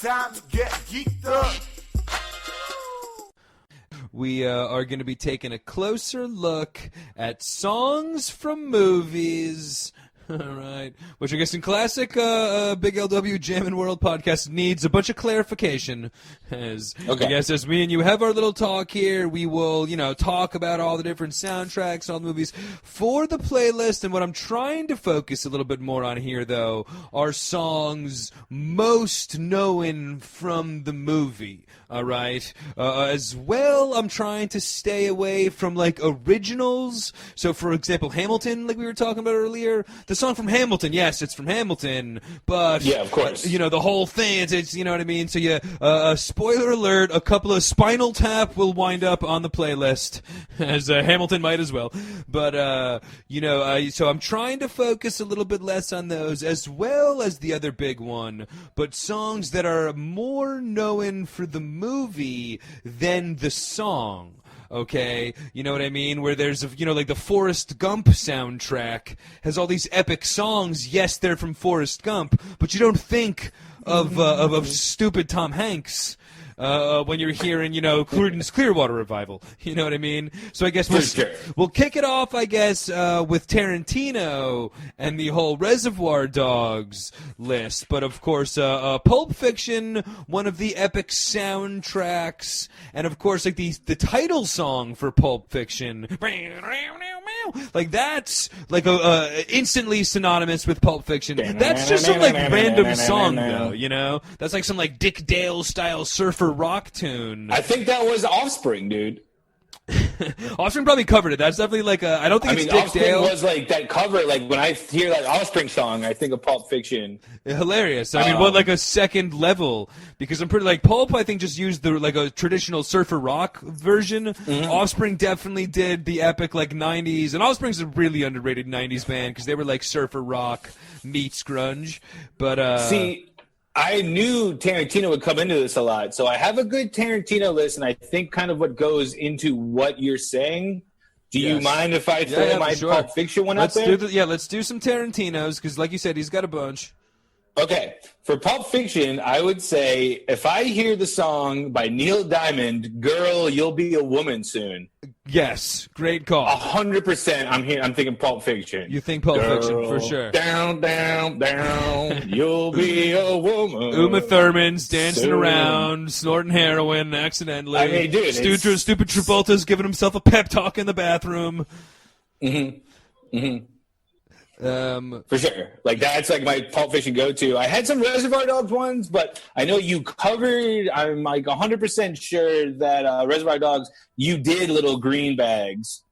time to get geeked up. We are going to be taking a closer look at songs from movies. All right. Which I guess in classic Big LW Jammin World podcast needs a bunch of clarification. I guess as me and you have our little talk here, we will, talk about all the different soundtracks, all the movies for the playlist. And what I'm trying to focus a little bit more on here, though, are songs most known from the movie. All right. As well, I'm trying to stay away from, originals. So, for example, Hamilton, like we were talking about earlier. The song from Hamilton, yes, it's from Hamilton, but yeah, of course, the whole thing, it's you know what I mean. So spoiler alert: a couple of Spinal Tap will wind up on the playlist, as Hamilton might as well. But so I'm trying to focus a little bit less on those, as well as the other big one, but songs that are more known for the movie than the song. Okay, you know what I mean? Where there's, like the Forrest Gump soundtrack has all these epic songs. Yes, they're from Forrest Gump, but you don't think of stupid Tom Hanks when you're hearing, Creedence Clearwater Revival. You know what I mean? So I guess we'll kick it off, I guess, with Tarantino and the whole Reservoir Dogs list. But, of course, Pulp Fiction, one of the epic soundtracks, and, of course, the title song for Pulp Fiction. Like, that's, instantly synonymous with Pulp Fiction. That's just some, random song, though, That's like some, Dick Dale-style surfer rock tune. I think that was Offspring, dude. Offspring probably covered it. That's definitely I don't think it's Dick Offspring Dale. Was that cover. When I hear that Offspring song, I think of Pulp Fiction. Hilarious. I mean, a second level, because I'm pretty Pulp. I think just used the a traditional surfer rock version. Mm-hmm. Offspring definitely did the epic '90s, and Offspring's a really underrated '90s band because they were surfer rock meets grunge. But see. I knew Tarantino would come into this a lot, so I have a good Tarantino list, and I think kind of what goes into what you're saying. Do you mind if I throw my Pulp Fiction one up there? Let's do some Tarantinos, because like you said, he's got a bunch. Okay, for Pulp Fiction, I would say if I hear the song by Neil Diamond, "Girl, You'll Be a Woman Soon." Yes, great call. 100%. I'm thinking Pulp Fiction. You think Pulp Fiction for sure? Down, down, down. You'll be a woman. Uma Thurman's dancing around, snorting heroin accidentally. I mean, dude, stupid Travolta's giving himself a pep talk in the bathroom. Mm-hmm. Mm-hmm. For sure. That's my Pulp Fiction go-to. I had some Reservoir Dogs ones, but I know you covered, I'm 100% sure that Reservoir Dogs, you did Little Green Bags.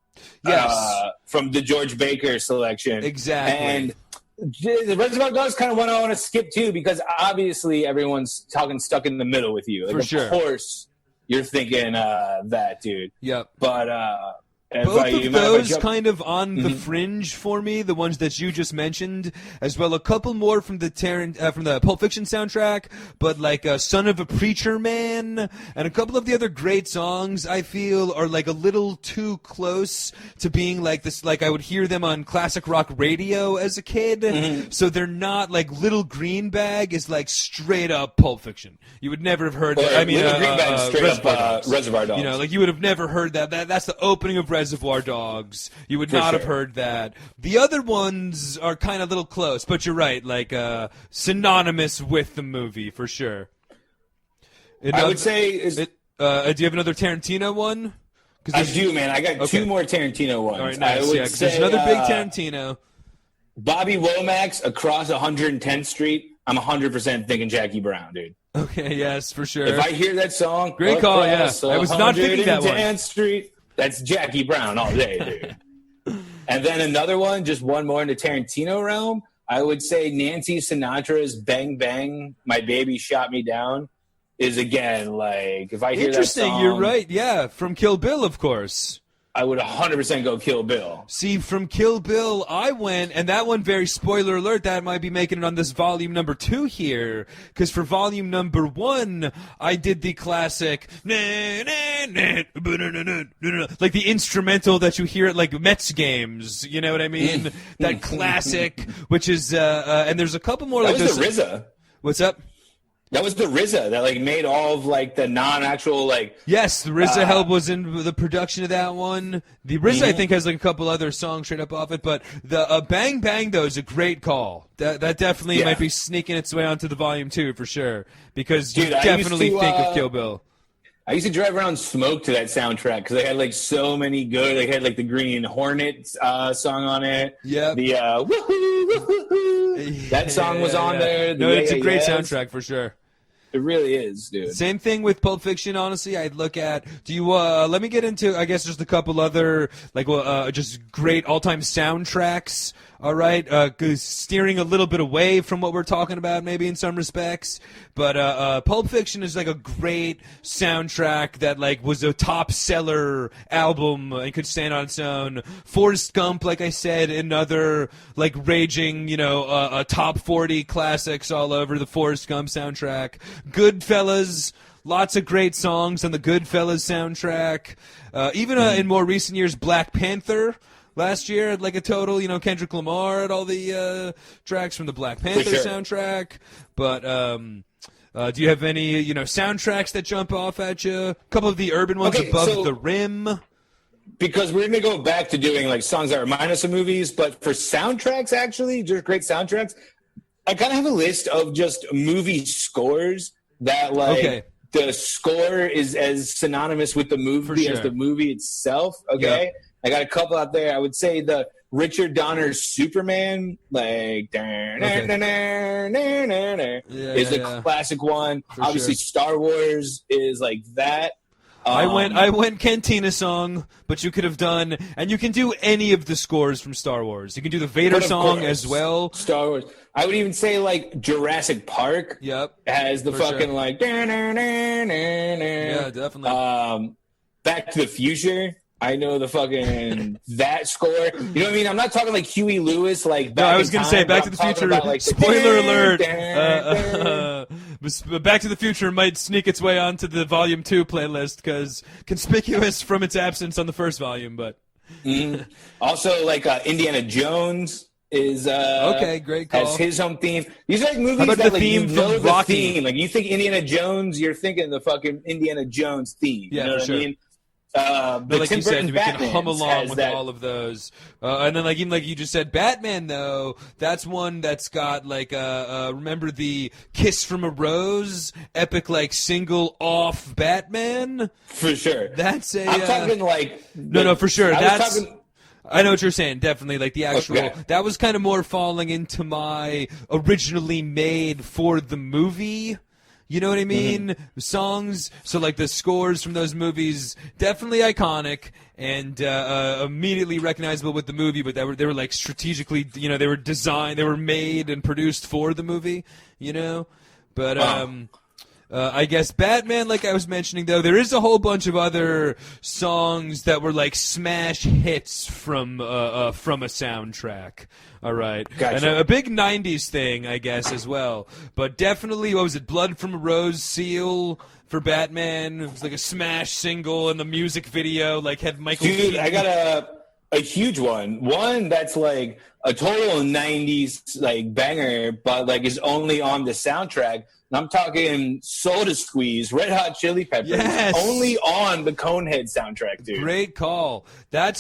Yes. From the George Baker selection. Exactly. And the Reservoir Dogs kind of one I want to skip too, because obviously everyone's talking Stuck in the Middle with you. For sure. Of course you're thinking that, dude. Yep. But both of those kind of on the fringe for me, the ones that you just mentioned, as well a couple more from the from the Pulp Fiction soundtrack, but Son of a Preacher Man, and a couple of the other great songs I feel are a little too close to being this, I would hear them on classic rock radio as a kid, so they're not Little Green Bag is straight up Pulp Fiction. You would never have heard that. I mean, Little Green Bag straight up Reservoir Dogs. You would have never heard that. That's the opening of Reservoir Dogs. You would not have heard that. The other ones are kind of a little close, but you're right, synonymous with the movie for sure. I would say do you have another Tarantino one? I do, man. I got two more Tarantino ones. All right, nice. I would say, there's another big Tarantino. Bobby Womack's Across 110th Street. I'm 100% thinking Jackie Brown, dude. Okay, yes, for sure. If I hear that song, great call, yeah. I was not thinking that one. 110th Street. That's Jackie Brown all day, dude. And then another one, just one more in the Tarantino realm. I would say Nancy Sinatra's "Bang Bang, My Baby Shot Me Down" is again if I hear that song. Interesting, you're right. Yeah, from Kill Bill, of course. I would 100% go Kill Bill. See, from Kill Bill, I went, and that one, very spoiler alert, that might be making it on this volume number 2 here, because for volume number 1, I did the classic, the instrumental that you hear at, Mets games, you know what I mean? That classic, which is, and there's a couple more that was the RZA. What's up? That was the RZA that like made all of like the non-actual like. Yes, the RZA help was in the production of that one. The RZA I think has like a couple other songs straight up off it, but the Bang Bang though is a great call. That definitely might be sneaking its way onto the volume 2 for sure, because you definitely think of Kill Bill. I used to drive around smoke to that soundtrack because they had like so many good. They had like the Green Hornet song on it. Yeah. The woohoo, woohoo. That song was on there. No, it's a great soundtrack for sure. It really is, dude. Same thing with Pulp Fiction, honestly. I'd look at, let me get into, I guess, just a couple other, just great all-time soundtracks, all right? Steering a little bit away from what we're talking about, maybe in some respects. But Pulp Fiction is, like, a great soundtrack that, like, was a top-seller album and could stand on its own. Forrest Gump, like I said, another, like, raging, top 40 classics all over the Forrest Gump soundtrack. Goodfellas, lots of great songs on the Goodfellas soundtrack. Even in more recent years, Black Panther last year had like a total, Kendrick Lamar had all the tracks from the Black Panther soundtrack. But do you have any, soundtracks that jump off at you? A couple of the urban ones above the rim. Because we're going to go back to doing like songs that remind us of movies, but for soundtracks, actually, just great soundtracks, I kind of have a list of just movie scores that, like, the score is as synonymous with the movie as the movie itself. Okay, I got a couple out there. I would say the Richard Donner's Superman, like, is a classic one. Obviously, Star Wars is like that. I went Cantina song, but you could have done, and you can do any of the scores from Star Wars. You can do the Vader song as well. Star Wars. I would even say like Jurassic Park. Yep. Has the fucking like. Yeah, definitely. Back to the Future. I know the fucking that score. You know what I mean? I'm not talking like Huey Lewis. Like no, I was gonna say Back to the Future. Like, spoiler alert. Back to the Future might sneak its way onto the Volume 2 playlist because conspicuous from its absence on the first volume. But also like Indiana Jones is great call. Has his own theme. These are like movies that like you know the theme. Like you think Indiana Jones, you're thinking the fucking Indiana Jones theme. Yeah, you know what I mean? But like you said, we can hum along with all of those. And then even like you just said, Batman, though, that's one that's got like, remember the Kiss from a Rose epic like single off Batman? For sure. That's a... I'm talking like... No, for sure. I know what you're saying, definitely. Like the actual... That was kind of more falling into my originally made for the movie... You know what I mean? Songs, so like the scores from those movies, definitely iconic and immediately recognizable with the movie, but they were like strategically, they were designed, they were made and produced for the movie, But I guess Batman, like I was mentioning, though, there is a whole bunch of other songs that were like smash hits from a soundtrack. All right. Gotcha. And a big 90s thing, I guess, as well. But definitely, what was it, Blood from a Rose Seal for Batman? It was like a smash single, and the music video like had Michael Keaton. I got a huge one. One that's like a total 90s like banger, but like is only on the soundtrack. I'm talking Soda Squeeze, Red Hot Chili Peppers, only on the Conehead soundtrack, dude. Great call. That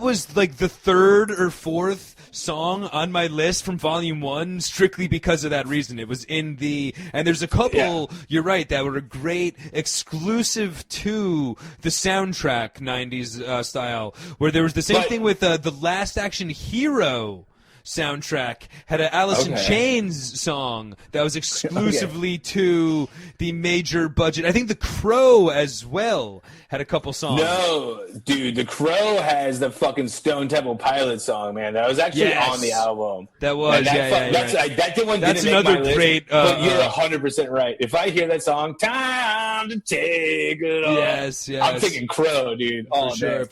was like the third or fourth song on my list from Volume 1, strictly because of that reason. It was and there's a couple, you're right, that were a great exclusive to the soundtrack, 90s style, where there was the same thing with the Last Action Hero soundtrack had an Alice in Chains song that was exclusively to the major budget. I think The Crow as well had a couple songs. No, dude, The Crow has the fucking Stone Temple Pilots song, man. That was actually on the album. That was, that one that's didn't another make my great. List, but you're 100% right. If I hear that song, time to take it off. Yes. I'm thinking Crow, dude.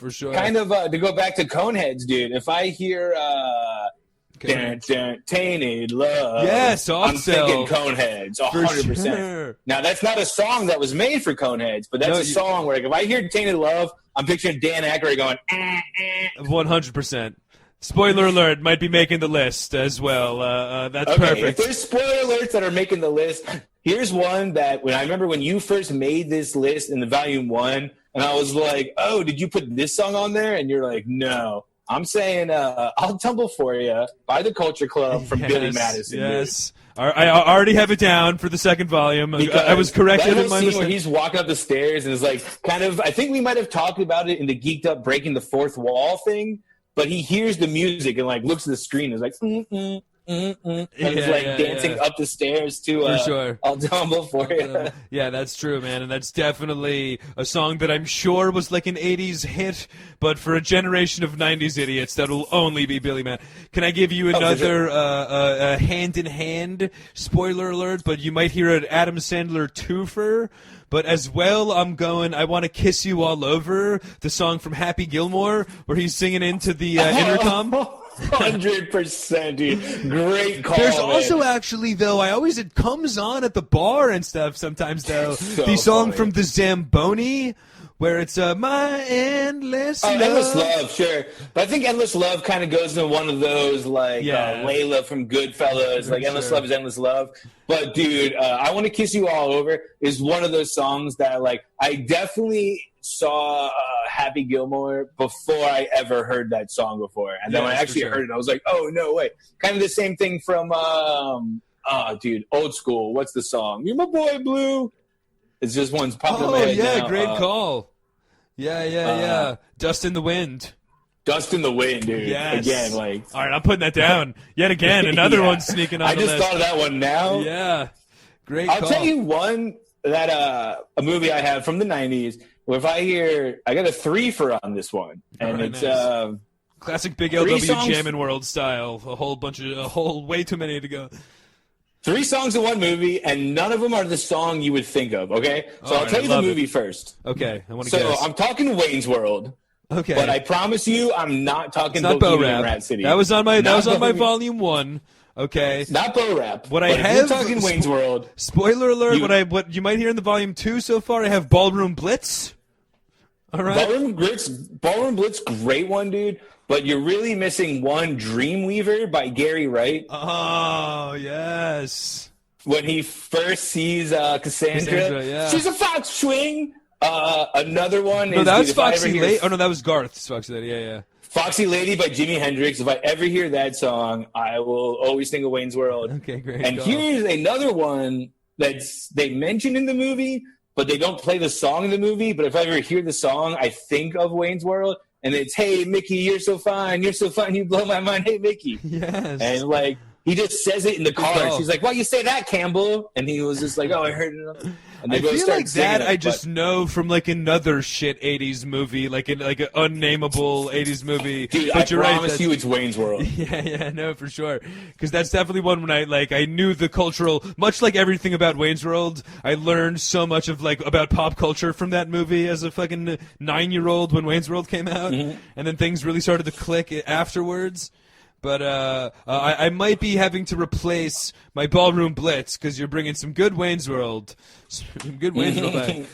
For sure. Kind of to go back to Coneheads, dude. If I hear. Tainted Love. Yes, I'm thinking Coneheads, 100%. Sure. Now, that's not a song that was made for Coneheads, but that's a song where like, if I hear Tainted Love, I'm picturing Dan Aykroyd going, 100%. Spoiler alert, might be making the list as well. That's Okay, perfect. if there's spoiler alerts that are making the list, here's one that when I remember when you first made this list in the volume 1, and I was like, oh, did you put this song on there? And you're like, no. I'm saying I'll Tumble For You by the Culture Club from Billy Madison. Yes. I already have it down for the second volume. I was corrected in my scene mistake. where he's walking up the stairs and is like kind of, I think we might have talked about it in the Geeked Up Breaking the Fourth Wall thing, but he hears the music and like looks at the screen and is like, and is like dancing up the stairs to for sure. I'll Tumble For You. Yeah, that's true, man, and that's definitely a song that I'm sure was like an 80s hit, but for a generation of 90s idiots, that'll only be Billy Man. Can I give you another hand-in-hand spoiler alert, but you might hear an Adam Sandler twofer? But as well, I Want to Kiss You All Over, the song from Happy Gilmore, where he's singing into the intercom. 100%, dude. Great call. There's also actually, though, it comes on at the bar and stuff sometimes, though. So the song funny. from the Zamboni, where it's My Endless Love. Endless Love, sure. But I think Endless Love kind of goes into one of those, like Layla from Goodfellas. Like, Endless Love is Endless Love. But, dude, I Want to Kiss You All Over is one of those songs that, like, I definitely saw Happy Gilmore before I ever heard that song before. And then when I actually heard it, I was like, oh, no way. Kind of the same thing from, Old School. What's the song? You're My Boy Blue. It's just one's popping in my head now. Great call. Yeah. Dust in the Wind. Dust in the Wind, dude. Yes. Again, like. All right, I'm putting that down. Yet again, another one sneaking on I the just list. thought of that one now. Yeah. Great I'll call. tell you one that a movie I have from the 90s where if I hear, I got a 3 for on this one. And Right, it's nice. Classic Big 3 LW songs. Jammin' World style. Way too many to go. 3 songs in one movie, and none of them are the song you would think of, okay? So I'll tell you the movie first. Okay, I want to So guess. I'm talking Wayne's World. Okay. But I promise you, I'm not talking it's not Bo Bohemian Rap. Rat City. That was on my Bohemian- volume 1. Okay. Not Bo Rap. What I but if have you're talking Wayne's World. Spoiler alert, what you might hear in the volume 2 so far, I have Ballroom Blitz. All right. Ballroom Blitz, great one, dude. But you're really missing one, Dreamweaver by Gary Wright. Oh, yes. When he first sees Cassandra, she's a fox swing. Another one is... No, that was dude, Foxy Lady. Oh, no, that was Garth's Foxy Lady. Yeah. Foxy Lady by Jimi Hendrix. If I ever hear that song, I will always think of Wayne's World. Okay, great. And here's another one that's they mention in the movie, but they don't play the song in the movie. But if I ever hear the song, I think of Wayne's World. And it's, hey, Mickey, you're so fine, you blow my mind, hey, Mickey. Yes. And, like, he just says it in the car. She's like, why you say that, Campbell? And he was just like, oh, I heard it. And they I go feel start like that singing I just know from, like, another shit 80s movie, like an unnameable 80s movie. Dude, but I you're promise right, you it's Wayne's World. Yeah, no, for sure. Because that's definitely one when I knew the cultural, much like everything about Wayne's World, I learned so much of, like, about pop culture from that movie as a fucking 9-year-old when Wayne's World came out. Mm-hmm. And then things really started to click afterwards. But I might be having to replace my Ballroom Blitz because you're bringing some good Wayne's World. Some good Wayne's World back.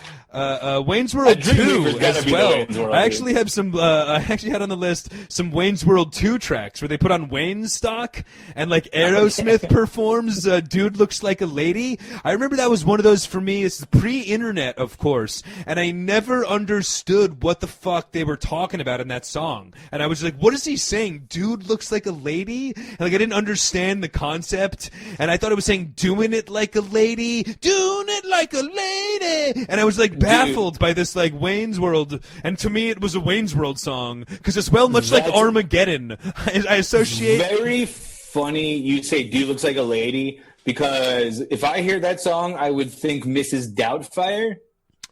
Wayne's World 2 as well. I actually have some. I actually had on the list some Wayne's World 2 tracks where they put on Wayne's stock and like Aerosmith performs "Dude Looks Like a Lady." I remember that was one of those for me. It's pre-internet, of course, and I never understood what the fuck they were talking about in that song. And I was like, "What is he saying? Dude looks like a lady?" And like I didn't understand the concept, and I thought it was saying "doing it like a lady, doing it like a lady," and I was like baffled by this like Wayne's World, and to me it was a Wayne's World song because it's much like Armageddon. I associate. Very funny you say "dude looks like a lady" because if I hear that song, I would think Mrs. Doubtfire.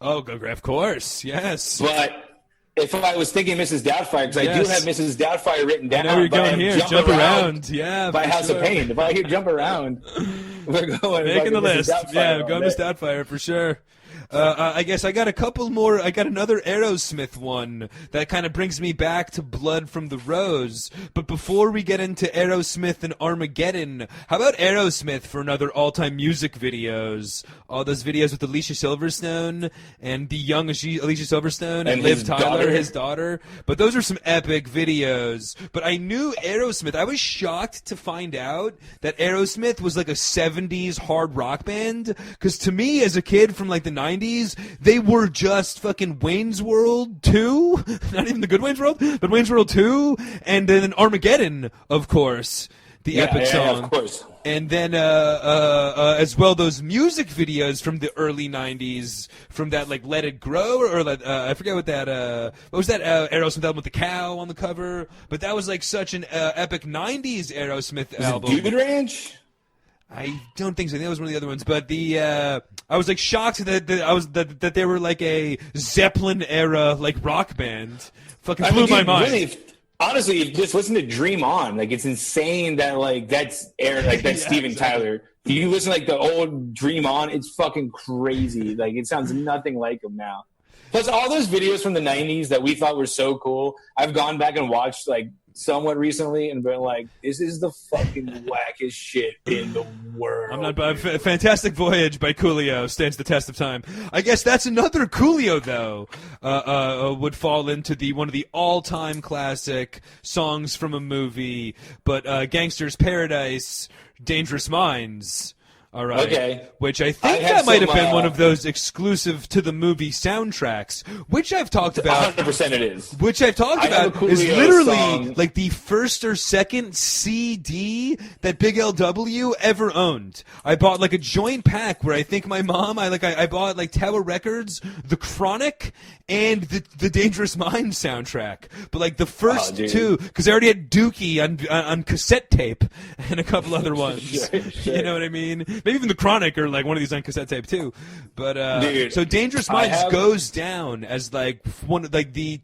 Oh, of course, yes. But if I was thinking Mrs. Doubtfire, because I do have Mrs. Doubtfire written down. I know you're going here. Jump around. Yeah. By House of Pain. If I hear Jump Around, we're going. Making the list. Doubtfire Yeah, go Miss Doubtfire for sure. I guess I got a couple more. I got another Aerosmith one that kind of brings me back to Blood from the Rose. But before we get into Aerosmith and Armageddon, how about Aerosmith for another all-time music videos? All those videos with Alicia Silverstone and the young Alicia Silverstone and Liv Tyler, his daughter. But those are some epic videos. But I knew Aerosmith. I was shocked to find out that Aerosmith was like a 70s hard rock band. Because to me, as a kid from like the 90s, they were just fucking Wayne's World 2, not even the good Wayne's World, but Wayne's World 2, and then Armageddon, of course, the epic song. Of course. And then as well those music videos from the early 90s, from that like Let It Grow, or I forget what was that Aerosmith album with the cow on the cover, but that was like such an epic 90s Aerosmith album. Dude Ranch? I don't think so. I think that was one of the other ones. But I was like shocked that they were like a Zeppelin era like rock band. Fucking blew my mind. Really, honestly, just listen to Dream On. Like it's insane that like that's that's Steven Tyler. If you listen to like the old Dream On, it's fucking crazy. Like it sounds nothing like him now. Plus all those videos from the 90s that we thought were so cool, I've gone back and watched like somewhat recently and been like, this is the fucking wackest shit in the world. Fantastic Voyage by Coolio stands the test of time. I guess that's another Coolio though. Would fall into one of the all-time classic songs from a movie, but Gangster's Paradise, Dangerous Minds. All right. Okay. Which I think that might have been one of those exclusive to the movie soundtracks, which I've talked about. 100% it is. Which I've talked about is literally like the first or second CD that Big LW ever owned. I bought like a joint pack where I think my mom, I bought like Tower Records, The Chronic, and the Dangerous Minds soundtrack. But like the first two, because I already had Dookie on cassette tape and a couple other ones. Sure. You know what I mean? Maybe even The Chronic or like one of these on cassette tape too. But so Dangerous Minds goes down as like one of like the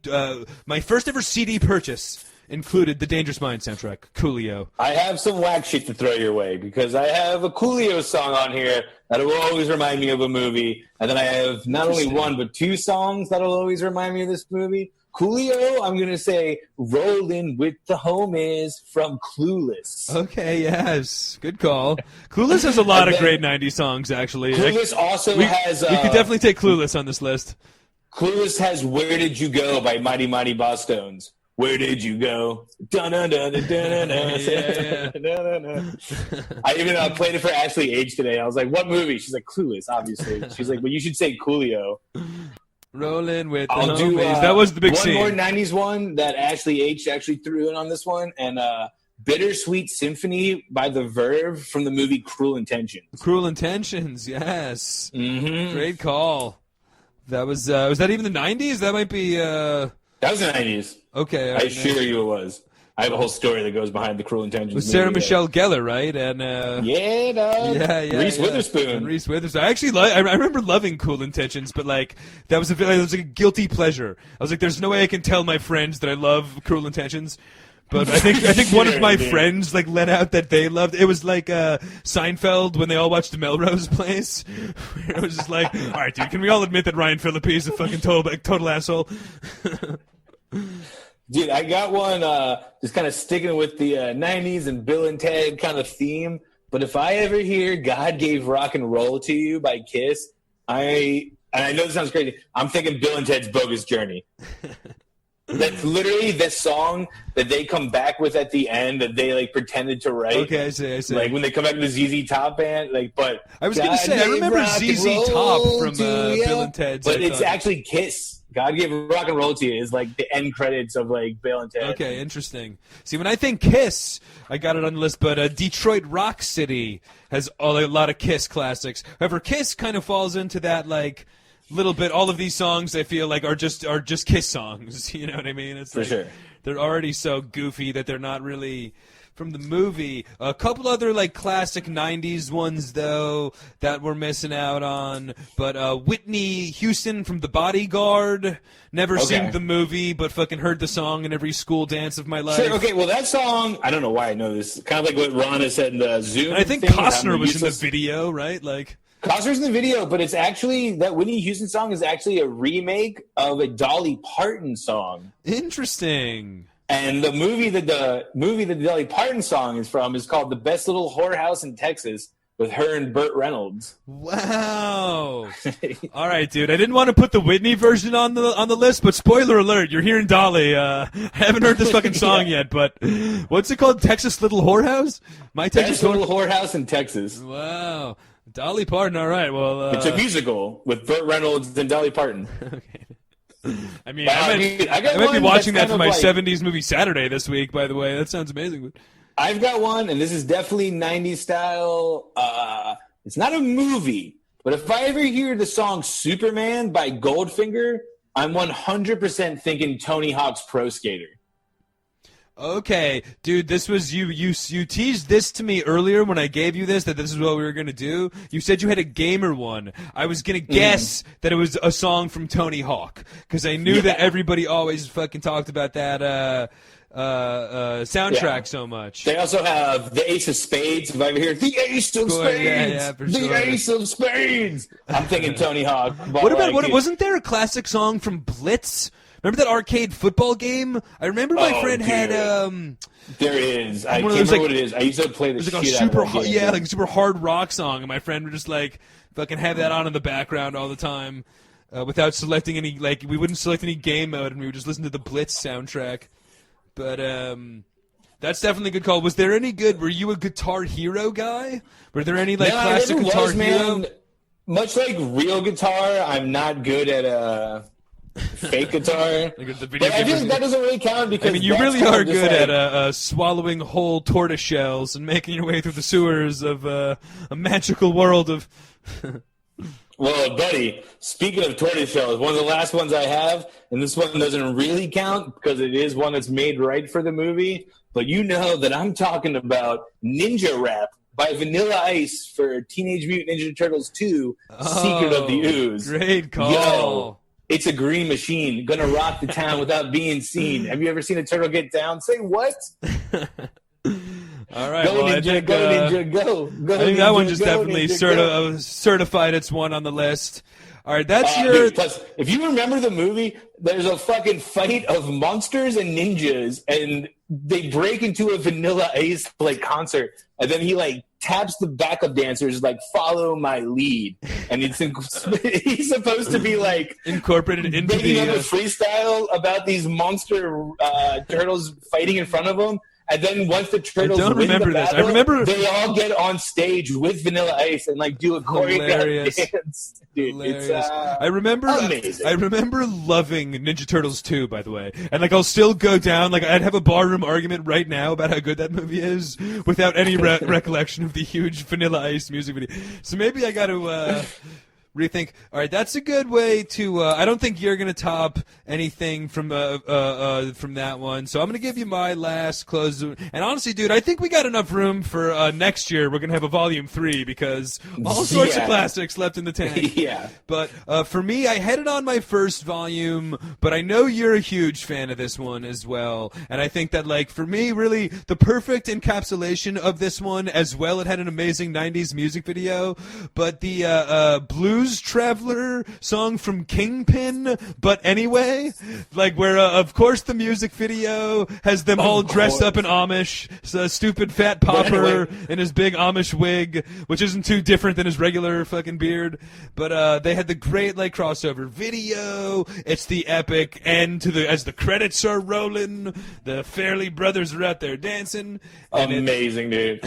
my first ever CD purchase included the Dangerous Minds soundtrack, Coolio. I have some whack shit to throw your way because I have a Coolio song on here that will always remind me of a movie, and then I have not only one but two songs that'll always remind me of this movie. Coolio, I'm going to say Rollin' with the Homies from Clueless. Okay, yes. Good call. Clueless has a lot of great 90s songs, actually. Clueless also has... we could definitely take Clueless on this list. Clueless has Where Did You Go by Mighty Mighty Boss Stones. Where did you go? I even played it for Ashley H today. I was like, what movie? She's like, Clueless, obviously. She's like, well, you should say Coolio. Rolling with the homies. That was the big scene. One more 90s one that Ashley H actually threw in on this one, and Bittersweet Symphony by The Verve from the movie Cruel Intentions. Cruel Intentions, yes. Mm-hmm. Great call. That was that even the 90s? That might be... That was the 90s. Okay. I assure you it was. I have a whole story that goes behind the Cruel Intentions. With Sarah Michelle Gellar, right? And yeah, dog. Yeah. Reese Witherspoon. And Reese Witherspoon. I actually I remember loving Cruel Intentions, but like that was like a guilty pleasure. I was like, there's no way I can tell my friends that I love Cruel Intentions. But I think one of my friends like let out that they loved it. Was like Seinfeld when they all watched Melrose Place. Where it was just like, all right, dude, can we all admit that Ryan Phillippe is a fucking total asshole? Dude, I got one just kind of sticking with the 90s and Bill and Ted kind of theme. But if I ever hear God Gave Rock and Roll to You by Kiss, and I know this sounds crazy, I'm thinking Bill and Ted's Bogus Journey. That's literally this song that they come back with at the end that they like pretended to write. Okay, I see. Like when they come back to the ZZ Top band, like. But I was gonna say I remember ZZ Top from Bill and Ted's, but it's actually Kiss. God Gave Rock and Roll to You is like the end credits of like Bill and Ted. Okay, interesting. See, when I think Kiss, I got it on the list, but Detroit Rock City has a lot of Kiss classics. However, Kiss kind of falls into that like little bit. All of these songs I feel like are just Kiss songs. You know what I mean? It's for like, sure. They're already so goofy that they're not really from the movie. A couple other like classic 90s ones though that we're missing out on, but Whitney Houston from The Bodyguard. Never seen the movie, but fucking heard the song in every school dance of my life. Sure, okay, well that song, I don't know why I know this. Kind of like what Rana said in the Zoom. And I think Costner was in the video, right? Like Costner's in the video, but it's actually that Whitney Houston song is actually a remake of a Dolly Parton song. Interesting. And the movie that the Dolly Parton song is from is called "The Best Little Whorehouse in Texas" with her and Burt Reynolds. Wow. All right, dude. I didn't want to put the Whitney version on the list, but spoiler alert, you're hearing Dolly. I haven't heard this fucking song yet, but what's it called? Texas Little Whorehouse? Best Little Whorehouse in Texas. Wow. Dolly Parton. All right. Well, it's a musical with Burt Reynolds and Dolly Parton. Okay. I mean, I might be watching that for my 70s movie Saturday this week, by the way. That sounds amazing. I've got one, and this is definitely 90s style. It's not a movie, but if I ever hear the song Superman by Goldfinger, I'm 100% thinking Tony Hawk's Pro Skater. Okay, dude, this was you teased this to me earlier when I gave you this, that this is what we were going to do. You said you had a gamer one. I was going to guess that it was a song from Tony Hawk, because I knew that everybody always fucking talked about that soundtrack so much. They also have the Ace of Spades. If I ever hear the Ace of Spades, Ace of Spades, I'm thinking Tony Hawk. Wasn't there a classic song from Blitz? Remember that arcade football game? I remember my friend had there is. I can't remember what it is. I used to play the shit out of that game. Like a super hard rock song, and my friend would just like fucking have that on in the background all the time, without selecting any. Like, we wouldn't select any game mode, and we would just listen to the Blitz soundtrack. But that's definitely a good call. Was there any good? Were you a Guitar Hero guy? Were there any classic Guitar Hero? Man. Much like real guitar, I'm not good at fake guitar. But I feel like that doesn't really count because you really are good at swallowing whole tortoise shells and making your way through the sewers of a magical world of. Well, buddy, speaking of tortoise shells, one of the last ones I have, and this one doesn't really count because it is one that's made right for the movie, but you know that I'm talking about Ninja Rap by Vanilla Ice for Teenage Mutant Ninja Turtles 2, Secret of the Ooze. Great call. Yo, it's a green machine, gonna rock the town without being seen. Have you ever seen a turtle get down? Say what? All right, go Ninja, go Ninja, go. I think that one just definitely certified its one on the list. All right, that's your. Dude, plus, if you remember the movie, there's a fucking fight of monsters and ninjas, and they break into a Vanilla Ice concert, and then he taps the backup dancers follow my lead, and he's supposed to be incorporated into making a freestyle about these monster turtles fighting in front of him. And then once the turtles win the battle, they all get on stage with Vanilla Ice and do a choreographed dance. Dude, it's I remember amazing. I remember loving Ninja Turtles 2, by the way. And I'll still go down, I'd have a barroom argument right now about how good that movie is without any recollection of the huge Vanilla Ice music video. So maybe I got to rethink. All right, that's a good way to. I don't think you're going to top anything from that one. So I'm going to give you my last close. And honestly, dude, I think we got enough room for next year. We're going to have a volume 3 because all sorts of classics left in the tank. Yeah. But for me, I had it on my first volume, but I know you're a huge fan of this one as well. And I think that, for me, really the perfect encapsulation of this one as well. It had an amazing 90s music video, but the Blues Traveler song from Kingpin, but anyway, where of course the music video has them all dressed up in Amish, so stupid fat pauper in his big Amish wig, which isn't too different than his regular fucking beard, but they had the great crossover video. It's the epic end as the credits are rolling, the Fairley brothers are out there dancing, and amazing, dude.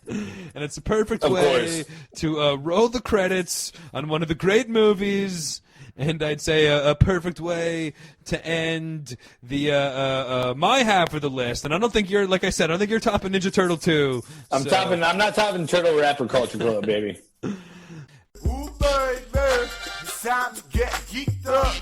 And it's a perfect way to roll the credits on one of the great movies, and I'd say a perfect way to end the my half of the list. And I don't think you're, like I said, I don't think you're topping Ninja Turtle 2. I'm not topping Turtle Rapper Culture Club, baby. Ooh, baby, it's time to get geeked up.